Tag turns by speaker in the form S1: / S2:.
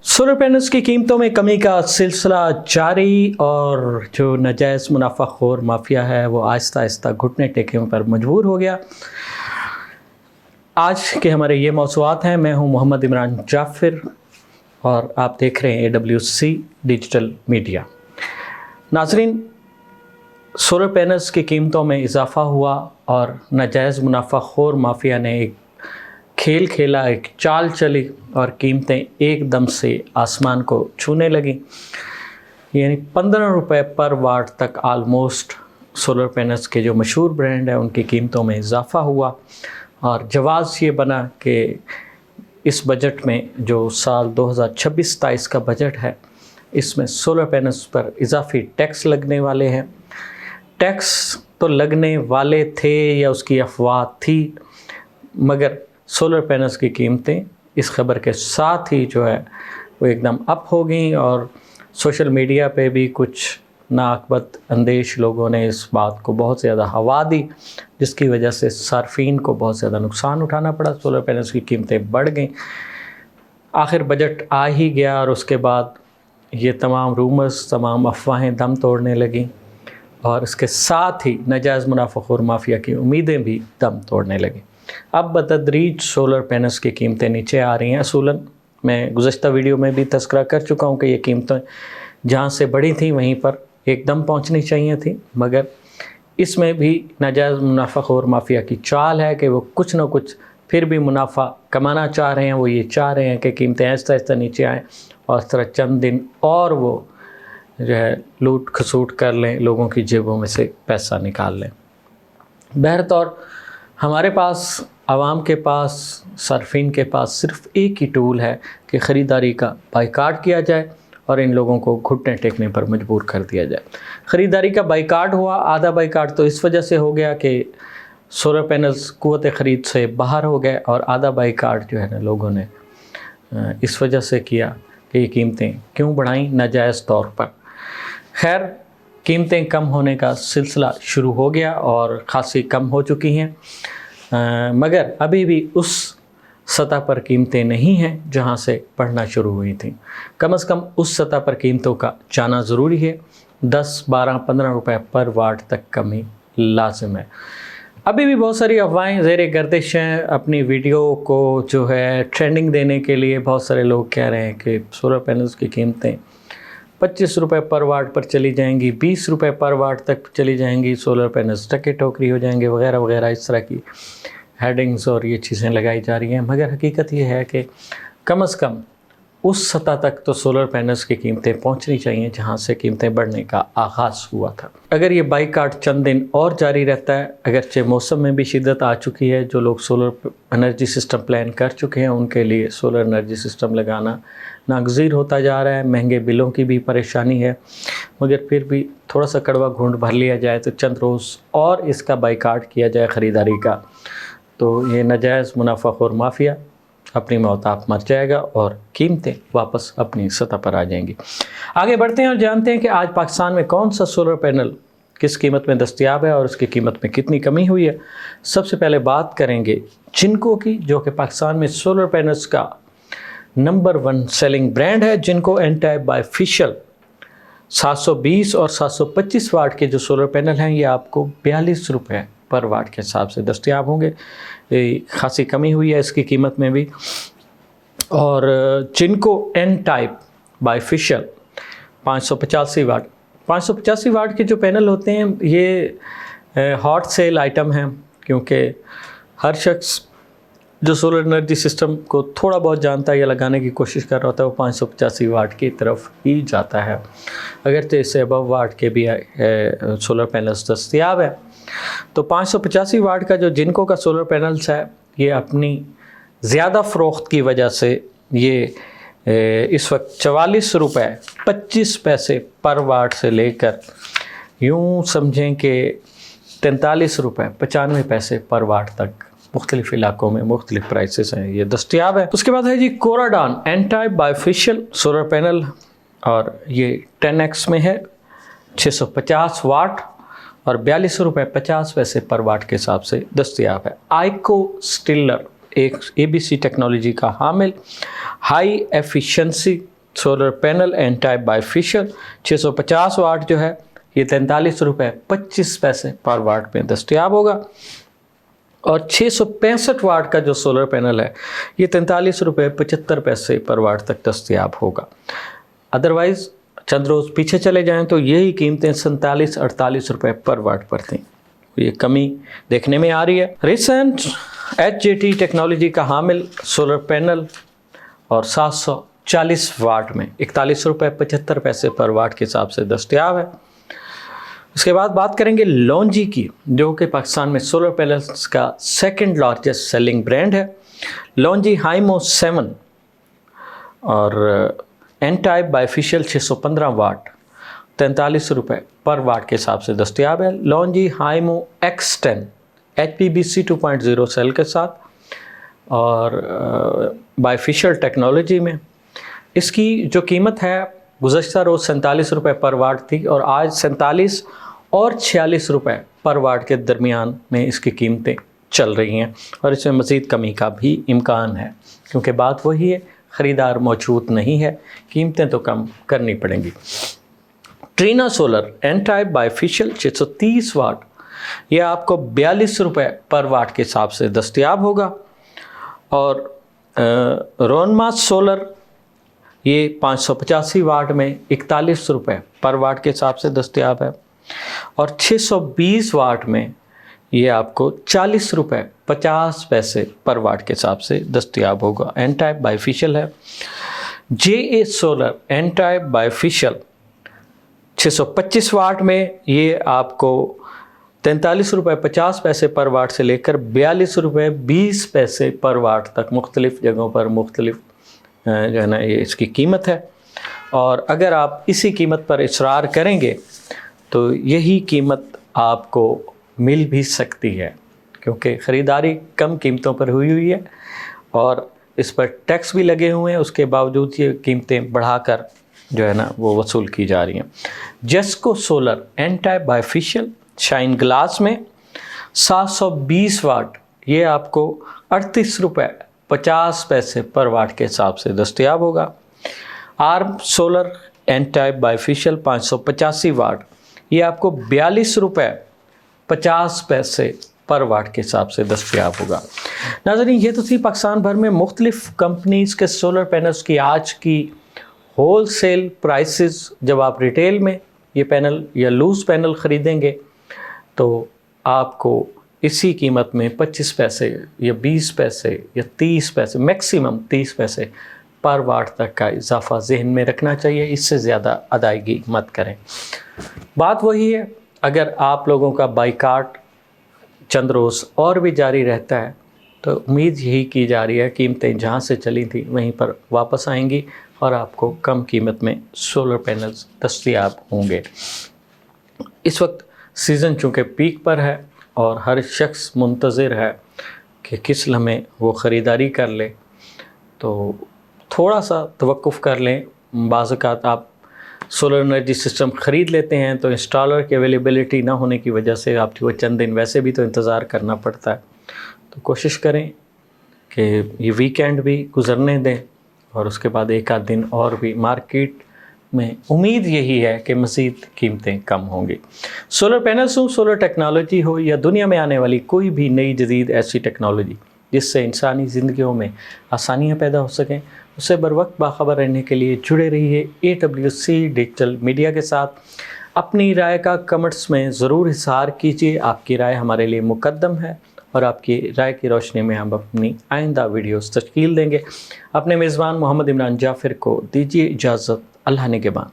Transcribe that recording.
S1: Solar panels की कीमतों में कमी का सिलसिला जारी और जो नाजायज़ मुनाफाखोर माफिया है वो आहिस्ता आहिस्ता घुटने टेकने पर मजबूर हो गया। आज के हमारे ये मौज़ूआत हैं। मैं हूं मोहम्मद इमरान जाफ़िर और आप देख रहे हैं AWC डिजिटल मीडिया। नाज़रीन, सोलर पैनल्स की कीमतों में इजाफ़ा हुआ और नाजायज़ मुनाफाखोर माफिया ने एक खेल खेला, एक चाल चली और कीमतें एकदम से आसमान को छूने लगी। यानी 15 रुपये पर वाट तक आलमोस्ट सोलर पैनल्स के जो मशहूर ब्रांड हैं उनकी कीमतों में इजाफ़ा हुआ और जवाज़ ये बना कि इस बजट में जो साल 2026-27 का बजट है इसमें सोलर पैनल्स पर इजाफी टैक्स लगने वाले हैं। टैक्स तो लगने वाले थे या उसकी अफवाह थी, मगर सोलर पैनल्स की कीमतें इस खबर के साथ ही जो है वो एकदम अप हो गई और सोशल मीडिया पे भी कुछ नाअक्बत अंदेश लोगों ने इस बात को बहुत ज़्यादा हवा दी, जिसकी वजह से सार्फिन को बहुत ज़्यादा नुकसान उठाना पड़ा। सोलर पैनल्स की कीमतें बढ़ गईं। आखिर बजट आ ही गया और उसके बाद ये तमाम रूमर्स, तमाम अफवाहें दम तोड़ने लगीं और इसके साथ ही नाजायज़ मुनाफाखोर माफिया की उम्मीदें भी दम तोड़ने लगीं। अब बतदरीज सोलर पैनल्स की कीमतें नीचे आ रही हैं। असूलन मैं गुज़श्ता वीडियो में भी तज़किरा कर चुका हूँ कि ये कीमतें जहाँ से बढ़ी थी वहीं पर एकदम पहुँचनी चाहिए थी, मगर इसमें भी नाजायज़ मुनाफाखोर माफिया की चाल है कि वो कुछ न कुछ फिर भी मुनाफा कमाना चाह रहे हैं। वो ये चाह रहे हैं कि कीमतें आहिस्ता आहिस्ता नीचे आएँ और इस तरह चंद दिन और वो जो है लूट खसूट कर लें, लोगों की जेबों में से पैसा निकाल लें। बहरतौर हमारे पास, आवाम के पास, सार्फिन के पास सिर्फ़ एक ही टूल है कि ख़रीदारी का बाइकाट किया जाए और इन लोगों को घुटने टेकने पर मजबूर कर दिया जाए। ख़रीदारी का बाइकाट हुआ। आधा बाइकाट तो इस वजह से हो गया कि सोलर पैनल्स क़ुव्वत ख़रीद से बाहर हो गए और आधा बाइकाट जो है ना लोगों ने इस वजह से किया कि ये कीमतें क्यों बढ़ाई नाजायज़ तौर पर। खैर, कीमतें कम होने का सिलसिला शुरू हो गया और ख़ासी कम हो चुकी हैं, मगर अभी भी उस सतह पर कीमतें नहीं हैं जहां से बढ़ना शुरू हुई थी। कम से कम उस सतह पर कीमतों का जाना ज़रूरी है। 10, 12, 15 रुपए पर वाट तक कमी लाजिम है। अभी भी बहुत सारी अफवाहें ज़ेर गर्दिश हैं। अपनी वीडियो को जो है ट्रेंडिंग देने के लिए बहुत सारे लोग कह रहे हैं कि सोलर पैनल्स की कीमतें 25 रुपये पर वाट पर चली जाएंगी, 20 रुपये पर वाट तक चली जाएंगी, सोलर पैनल्स टके टोकरी हो जाएंगे वगैरह वगैरह। इस तरह की हेडिंग्स और ये चीज़ें लगाई जा रही हैं, मगर हकीकत ये है कि कम से कम उस सतह तक तो सोलर पैनल्स की कीमतें पहुंचनी चाहिए जहां से कीमतें बढ़ने का आगाज़ हुआ था। अगर ये बाइकाट चंद दिन और जारी रहता है, अगरचे मौसम में भी शिद्दत आ चुकी है, जो लोग सोलर एनर्जी सिस्टम प्लान कर चुके हैं उनके लिए सोलर एनर्जी सिस्टम लगाना नागज़ीर होता जा रहा है। महंगे बिलों की भी परेशानी है, मगर फिर भी थोड़ा सा कड़वा घूंट भर लिया जाए तो चंद रोज़ और इसका बाइकाट किया जाए ख़रीदारी का, तो ये नाजायज़ मुनाफाखोर माफिया अपनी मौत आप मर जाएगा और कीमतें वापस अपनी सतह पर आ जाएंगी। आगे बढ़ते हैं और जानते हैं कि आज पाकिस्तान में कौन सा सोलर पैनल किस कीमत में दस्तयाब है और उसकी कीमत में कितनी कमी हुई है। सबसे पहले बात करेंगे जिनको की, जो कि पाकिस्तान में सोलर पैनल्स का नंबर 1 सेलिंग ब्रांड है। जिनको एनटाइप बायफिशियल 720 और 725 वाट के जो सोलर पैनल हैं ये आपको 42 रुपये पर वाट के हिसाब से दस्तयाब होंगे। खासी कमी हुई है इसकी कीमत में भी। और जिनको एनटाइप बायफिशियल 585 वाट के जो पैनल होते हैं ये हॉट सेल आइटम हैं, क्योंकि हर शख्स जो सोलर एनर्जी सिस्टम को थोड़ा बहुत जानता है या लगाने की कोशिश कर रहा होता है वो 585 वाट की तरफ ही जाता है। अगरचे इससे अबव वाट के भी सोलर पैनल्स दस्तयाब है। तो 585 वाट का जो जिनको का सोलर पैनल्स है ये अपनी ज़्यादा फ़रोख्त की वजह से ये इस वक्त 44 रुपये 25 पैसे पर वाट से लेकर यूँ समझें कि 43 रुपये 95 पैसे पर वाट तक मुख्तलिफ़ इलाकों में मुख्तलिफ़ प्राइसेस हैं, ये दस्तयाब है। उसके बाद है जी कोराडान एनटाइप बायफिशियल सोलर पैनल और ये 10X में है, 650 वाट और 42 रुपये 50 पैसे पर वाट के हिसाब से दस्तयाब है। आइको स्टिलर एक ABC टेक्नोलॉजी का हामिल high efficiency solar panel N type bifacial 650 watt जो है ये 43 रुपये 25 पैसे पर वाट में दस्तयाब होगा। और 665 वाट का जो सोलर पैनल है ये 43 रुपये 75 पैसे पर वाट तक दस्तयाब होगा। अदरवाइज़ चंद रोज़ पीछे चले जाएं तो यही कीमतें 47-48 रुपये पर वाट पर थीं। ये कमी देखने में आ रही है। रिसेंट HJT टेक्नोलॉजी का हामिल सोलर पैनल और 740 वाट में 41 रुपये 75 पैसे पर वाट के हिसाब से दस्तयाब है। उसके बाद बात करेंगे लॉन्जी की, जो कि पाकिस्तान में सोलर पैनल्स का सेकंड लार्जेस्ट सेलिंग ब्रांड है। लॉन्जी हाइमो 7 और एन टाइप बाइफिशियल 615 वाट 43 रुपये पर वाट के हिसाब से दस्तयाब है। लॉन्जी हाइमो X10 HPBC 2.0 सेल के साथ और बाइफिशियल टेक्नोलॉजी में। इसकी जो कीमत है गुज़श्ता रोज़ 47 रुपये पर वाट थी और आज 47 और 46 रुपये पर वाट के दरमियान में इसकी कीमतें चल रही हैं और इसमें मज़ीद कमी का भी इम्कान है, क्योंकि बात वही है, ख़रीदार मौजूद नहीं है, कीमतें तो कम करनी पड़ेंगी। Trina solar N type bifacial 630 watt ये आपको 42 रुपये पर वाट के हिसाब से दस्तयाब होगा। और रोनमास सोलर ये 585 वाट में 41 रुपये पर वाट के हिसाब से दस्तयाब है। और 620 वाट में ये आपको 40 रुपये 50 पैसे पर वाट के हिसाब से दस्तयाब होगा। एन टाइप बाइफिशियल है। JA solar N type bifacial 625 watt में ये आपको 43 रुपये 50 पैसे पर वाट से लेकर 42 रुपये 20 पैसे पर वाट तक मुख्तलिफ़ जगहों पर मुख्तलिफ़ जो है ना ये इसकी कीमत है। और अगर आप इसी कीमत पर इसरार करेंगे तो यही कीमत आपको मिल भी सकती है, क्योंकि ख़रीदारी कम कीमतों पर हुई है और इस पर टैक्स भी लगे हुए हैं। उसके बावजूद ये कीमतें बढ़ाकर जो है ना वो वसूल की जा रही हैं। जेस्को solar N type bifacial shine glass में 720 वाट ये आपको 38 रुपये 50 पैसे पर वाट के हिसाब से दस्तयाब होगा। आर्म solar N type bifacial 585 watt ये आपको 42 रुपये 50 पैसे पर वाट के हिसाब से दस्तयाब होगा। नाज़रीन, ये तो थी पाकिस्तान भर में मुख्तलिफ़ कंपनीज़ के सोलर पैनल्स की आज की होल सेल प्राइसेस। जब आप रिटेल में ये पैनल या लूज़ पैनल ख़रीदेंगे तो आपको इसी कीमत में 25 पैसे या 20 पैसे या 30 पैसे मैक्सिमम 30 पैसे पर वाट तक का इजाफा जहन में रखना चाहिए। इससे ज़्यादा अदायगी मत करें। बात वही है, अगर आप लोगों का बाइकाट चंद रोज़ और भी जारी रहता है तो उम्मीद यही की जा रही है कीमतें जहाँ से चली थी वहीं पर वापस आएंगी और आपको कम कीमत में सोलर पैनल्स दस्तयाब होंगे। इस वक्त सीज़न चूँकि पीक पर है और हर शख्स मुंतज़िर है कि किस लम्हे वो ख़रीदारी कर ले, तो थोड़ा सा तवक्कुफ़ कर लें। बाज़ औक़ात आप सोलर एनर्जी सिस्टम ख़रीद लेते हैं तो इंस्टॉलर की अवेलेबिलिटी ना होने की वजह से आपको वो चंद दिन वैसे भी तो इंतज़ार करना पड़ता है। तो कोशिश करें कि ये वीकेंड भी गुज़रने दें और उसके बाद एक आध दिन और भी मार्केट में उम्मीद यही है कि मज़ीद कीमतें कम होंगी। सोलर पैनल्स हो, सोलर टेक्नोलॉजी हो या दुनिया में आने वाली कोई भी नई जदीद ऐसी टेक्नोलॉजी जिससे इंसानी ज़िंदगियों में आसानियाँ पैदा हो सकें, उससे बर वक्त बाखबर रहने के लिए जुड़े रहिए AWC डिजिटल मीडिया के साथ। अपनी राय का कमेंट्स में ज़रूर इज़हार कीजिए। आपकी राय हमारे लिए मुकद्दम है और आपकी राय की रोशनी में हम अपनी आइंदा वीडियोस तश्कील देंगे। अपने मेज़बान मोहम्मद इमरान जाफ़िर को दीजिए इजाज़त। अल्लाह निगहबान।